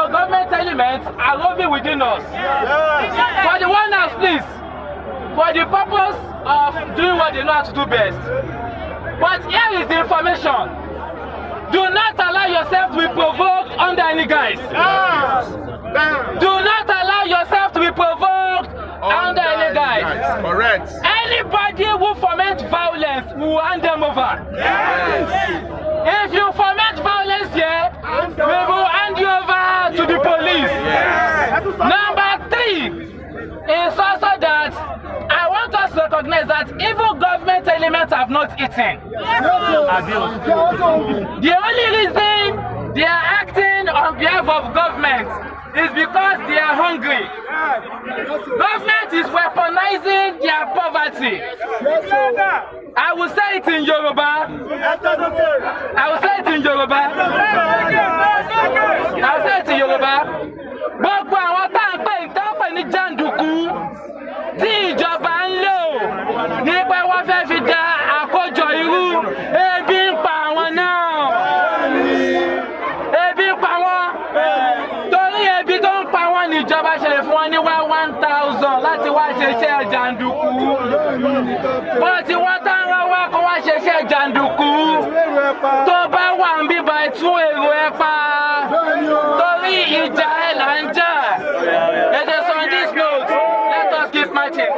of government elements are roving within us. For the one house, please, for the purpose of doing what they know how to do best. But here is the information. Do not allow yourself to be provoked under any guise. Do not allow yourself to be provoked under any guise. Correct. Anybody who foments violence, we will hand them over. If you foment violence here, we will hand you over to the police. Number 3 is also that I want us to recognize that evil government elements have not eaten. The only reason they are acting on behalf of government is because they are hungry. Government is weaponizing their poverty. I will say it in Yoruba. I will say it in Yoruba. I will say it in Yoruba. Gbogbo àwọn tá à ń pè ní jàǹdùkú tí ìjọba ń lò ní pé wọ́n fẹ́ fi da àkójọ irú, ebi ń pa àwọn náà. Ebi ń pa wọ́n. Torí ebi tó ń pa wọ́n ní ìjọba ṣe lè fún wọn ní 1,000 láti wá ṣiṣẹ́ jàǹdùkú. Wọ́n ti wọ́n tán rán wá kó wá ṣiṣẹ́ jàǹdùkú. Tó bá wà ń bíbá tún èrò ẹ pa. Torí ìjà ẹ̀ là ń jà. It is on this note. Let us keep marching.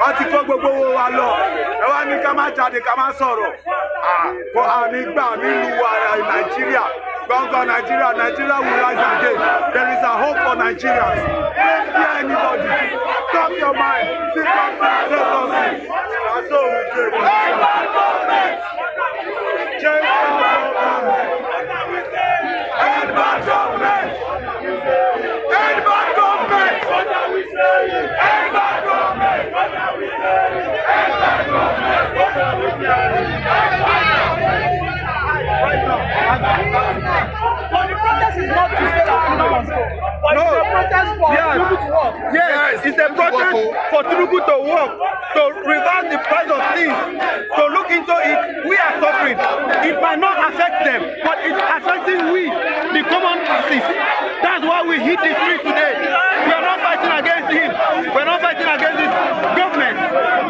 Wọ́n ti kó gbogbo owó wa lọ. Ẹ wá ní ká má jáde ká má sọ̀rọ̀. Kò àmì gbà nílùú Nàìjíríà. Gbọ̀ngàn Nàìjíríà, Nigeria will rise again. There is a hope for Nigerians. Don't fear anybody. Talk your mind. Say something. Say something. And so we do. Change our government. Change our government. End bad government. End bad government. What are we saying? End bad government. What are we saying? End bad government. What are we saying? But the protest is not to say that no one's go. But it's a protest for Tinubu to work. Yes, it's a protest for Tinubu to work, to reverse the price of things, to look into it. We are suffering. It might not affect them, but it's affecting we, the common masses. That's why we hit the street today. We are not fighting against him. We are not fighting against this government.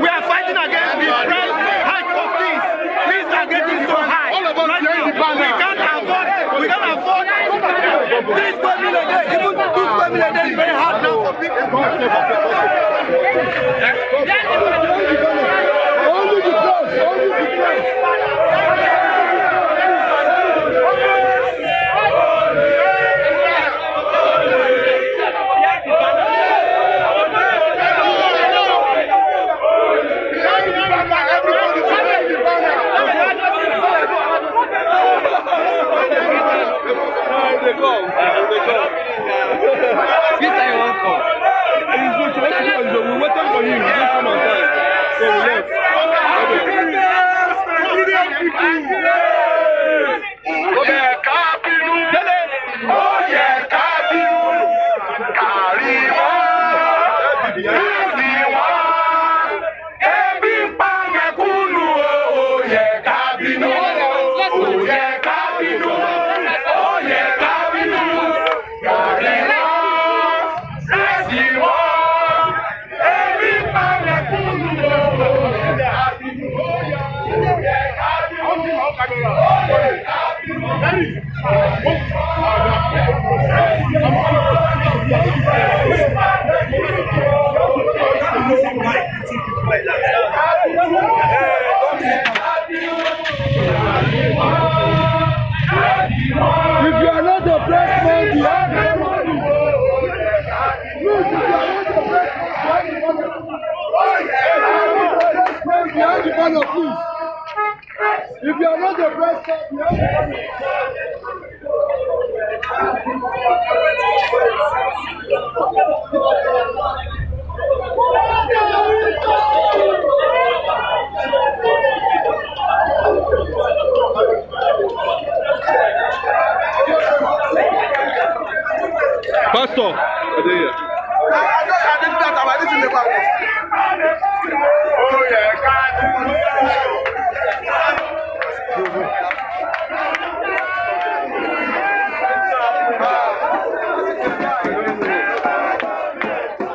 We are fighting against the price hike of things. Things are getting so high. All of us right now, we can't afford 3 square meal a day. Even 2 square meal a day is very hard now for people. Only because. This time you won't come. We're waiting for him. He didn't come on time. So we left. If you are not the best man, you are the money. Look, if you are not the best man, you are the money, please. If you are not the best man, you are the money. matter, but this is the power.